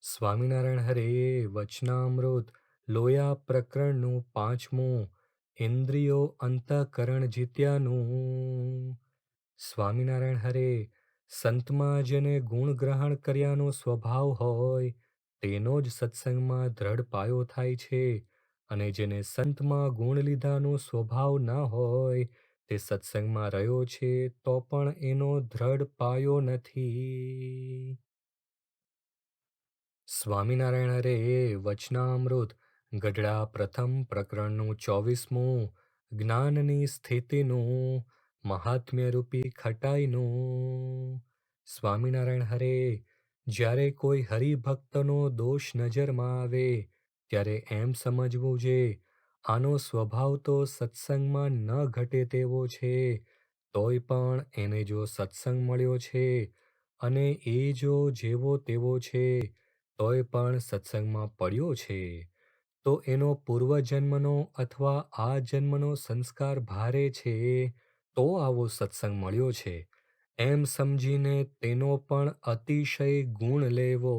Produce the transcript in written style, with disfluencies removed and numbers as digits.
સ્વામિનારાયણ હરે વચનામૃત લોયા પ્રકરણનું પાંચમું ઇન્દ્રિયો અંતઃકરણ જીત્યાનું. સ્વામિનારાયણ હરે સંતમાં જેને ગુણ ગ્રહણ કર્યાનો સ્વભાવ હોય તેનો જ સત્સંગમાં દ્રઢ પાયો થાય છે, અને જેને સંતમાં ગુણ લીધાનો સ્વભાવ ના હોય તે સત્સંગમાં રહ્યો છે તો પણ એનો દ્રઢ પાયો નથી. સ્વામિનારાયણ હરે વચનામૃત ગઢડા પ્રથમ પ્રકરણનું 24મું જ્ઞાનની સ્થિતિનું મહાત્મ્ય રૂપી ખટાઈનું. સ્વામિનારાયણ હરે જ્યારે કોઈ હરિભક્તનો દોષ નજરમાં આવે ત્યારે એમ સમજવું જે આનો સ્વભાવ તો સત્સંગમાં ન ઘટે તેવો છે, તોય પણ એને જો સત્સંગ મળ્યો છે અને એ જો જેવો તેવો છે તોય પણ સત્સંગમાં પડ્યો છે, તો એનો પૂર્વજન્મનો અથવા આ જન્મનો સંસ્કાર ભારે છે, તો આવો સત્સંગ મળ્યો છે એમ સમજીને તેનો પણ અતિશય ગુણ લેવો.